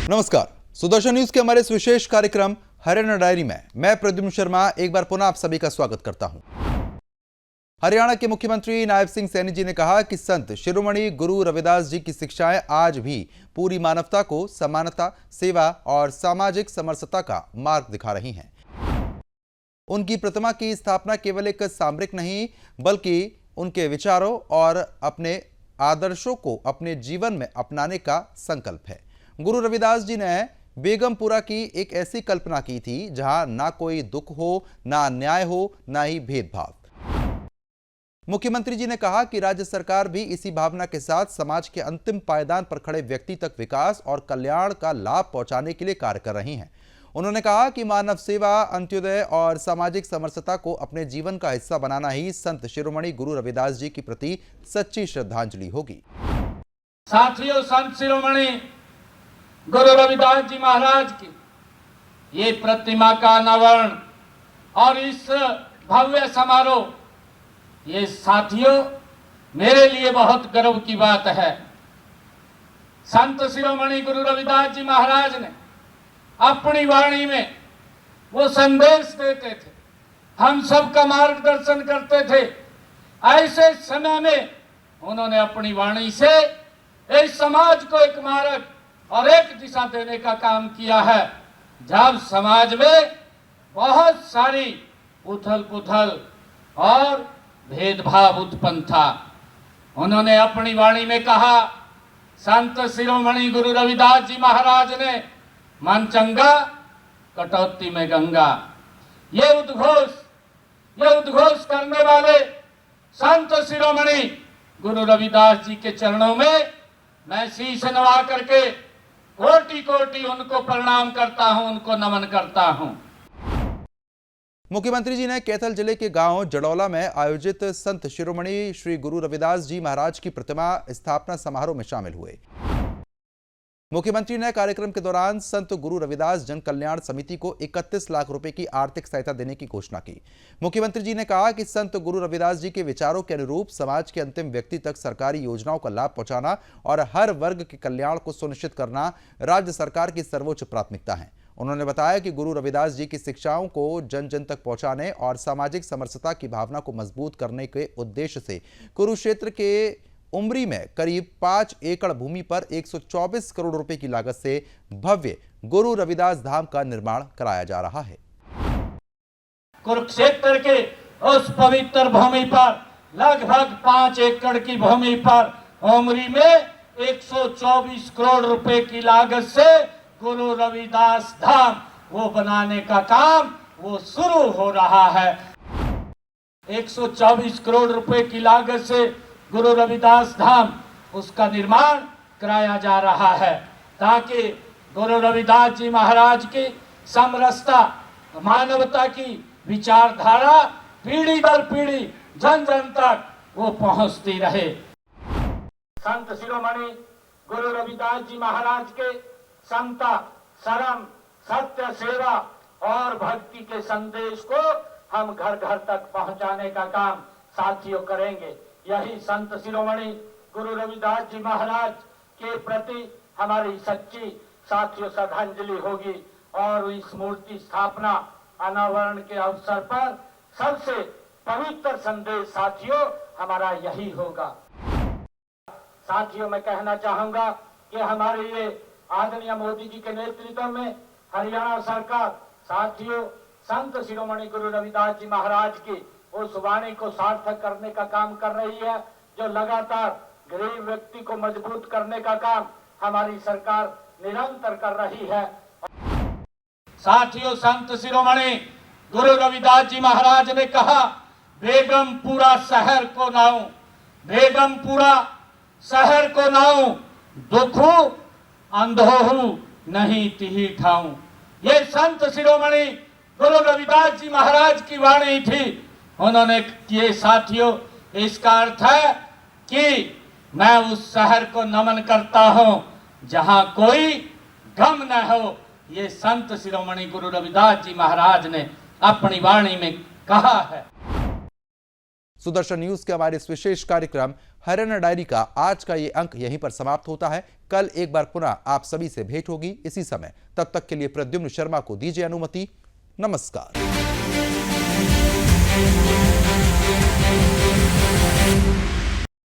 नमस्कार, सुदर्शन न्यूज के हमारे इस विशेष कार्यक्रम हरियाणा डायरी में मैं प्रद्युम्न शर्मा एक बार पुनः आप सभी का स्वागत करता हूं। हरियाणा के मुख्यमंत्री नायब सिंह सैनी जी ने कहा कि संत शिरोमणि गुरु रविदास जी की शिक्षाएं आज भी पूरी मानवता को समानता, सेवा और सामाजिक समरसता का मार्ग दिखा रही हैं। उनकी प्रतिमा की स्थापना केवल एक सामरिक नहीं बल्कि उनके विचारों और अपने आदर्शों को अपने जीवन में अपनाने का संकल्प है। गुरु रविदास जी ने बेगमपुरा की एक ऐसी कल्पना की थी जहां ना कोई दुख हो, ना अन्याय हो, ना ही भेदभाव। मुख्यमंत्री जी ने कहा कि राज्य सरकार भी इसी भावना के साथ समाज के अंतिम पायदान पर खड़े व्यक्ति तक विकास और कल्याण का लाभ पहुंचाने के लिए कार्य कर रही हैं। उन्होंने कहा कि मानव सेवा, अंत्योदय और सामाजिक समरसता को अपने जीवन का हिस्सा बनाना ही संत शिरोमणि गुरु रविदास जी के प्रति सच्ची श्रद्धांजलि होगी। साथियों, संत शिरोमणि गुरु रविदास जी महाराज की ये प्रतिमा का अनावरण और इस भव्य समारोह, ये साथियों मेरे लिए बहुत गर्व की बात है। संत शिरोमणि गुरु रविदास जी महाराज ने अपनी वाणी में वो संदेश देते थे, हम सबका मार्गदर्शन करते थे। ऐसे समय में उन्होंने अपनी वाणी से इस समाज को एक मार्ग और एक दिशा देने का काम किया है। जब समाज में बहुत सारी उथल पुथल और भेदभाव उत्पन्न था, उन्होंने अपनी वाणी में कहा, संत शिरोमणि गुरु रविदास जी महाराज ने मन चंगा कटौती में गंगा। ये उद्घोष करने वाले संत शिरोमणि गुरु रविदास जी के चरणों में मैं शीश नवा करके कोटि कोटि उनको प्रणाम करता हूं, उनको नमन करता हूं। मुख्यमंत्री जी ने कैथल जिले के गांव जड़ौला में आयोजित संत शिरोमणि श्री गुरु रविदास जी महाराज की प्रतिमा स्थापना समारोह में शामिल हुए। मुख्यमंत्री ने कार्यक्रम के दौरान संत गुरु रविदास जन कल्याण समिति को 31 लाख रुपए की आर्थिक सहायता देने की घोषणा की। मुख्यमंत्री जी ने कहा कि संत गुरु रविदास जी के विचारों के अनुरूप समाज के अंतिम व्यक्ति तक सरकारी योजनाओं का लाभ पहुंचाना और हर वर्ग के कल्याण को सुनिश्चित करना राज्य सरकार की सर्वोच्च प्राथमिकता है। उन्होंने बताया कि गुरु रविदास जी की शिक्षाओं को जन जन तक पहुंचाने और सामाजिक समरसता की भावना को मजबूत करने के उद्देश्य से कुरुक्षेत्र के उमरी में करीब 5 एकड़ भूमि पर 124 करोड़ रुपए की लागत से भव्य गुरु रविदास धाम का निर्माण कराया जा रहा है। कुरुक्षेत्र के उस पवित्र भूमि पर लगभग 5 एकड़ की भूमि पर उमरी में 124 करोड़ रुपए की लागत से गुरु रविदास धाम वो बनाने का काम वो शुरू हो रहा है। 124 करोड़ रुपए की लागत से गुरु रविदास धाम उसका निर्माण कराया जा रहा है ताकि गुरु रविदास जी महाराज की समरसता, मानवता की विचारधारा पीढ़ी दर पीढ़ी जन जन तक वो पहुंचती रहे। संत शिरोमणि गुरु रविदास जी महाराज के समता, शरम, सत्य, सेवा और भक्ति के संदेश को हम घर घर तक पहुंचाने का काम साथियों करेंगे। यही संत शिरोमणि गुरु रविदास जी महाराज के प्रति हमारी सच्ची साथियों श्रद्धांजलि होगी और इस मूर्ति स्थापना अनावरण के अवसर पर सबसे पवित्र संदेश साथियों हमारा यही होगा। साथियों, मैं कहना चाहूंगा कि हमारे ये आदरणीय मोदी जी के नेतृत्व में हरियाणा सरकार साथियों संत शिरोमणि गुरु रविदास जी महाराज की उस वाणी को सार्थक करने का काम कर रही है, जो लगातार गरीब व्यक्ति को मजबूत करने का काम हमारी सरकार निरंतर कर रही है। साथियों, संत शिरोमणि गुरु रविदास जी महाराज ने कहा, बेगमपुरा शहर को नाऊं, बेगमपुरा शहर को नाऊं, दुखू अंधोहू नहीं तिही ठाऊं। ये संत शिरोमणि गुरु रविदास जी महाराज की वाणी थी। उन्होंने किए साथियों, इसका अर्थ है कि मैं उस शहर को नमन करता हूं जहां कोई गम न हो। ये संत शिरोमणि गुरु रविदास जी महाराज ने अपनी वाणी में कहा है। सुदर्शन न्यूज के हमारे इस विशेष कार्यक्रम हरियाणा डायरी का आज का ये अंक यहीं पर समाप्त होता है। कल एक बार पुनः आप सभी से भेंट होगी इसी समय। तब तक के लिए प्रद्युम्न शर्मा को दीजिए अनुमति। नमस्कार।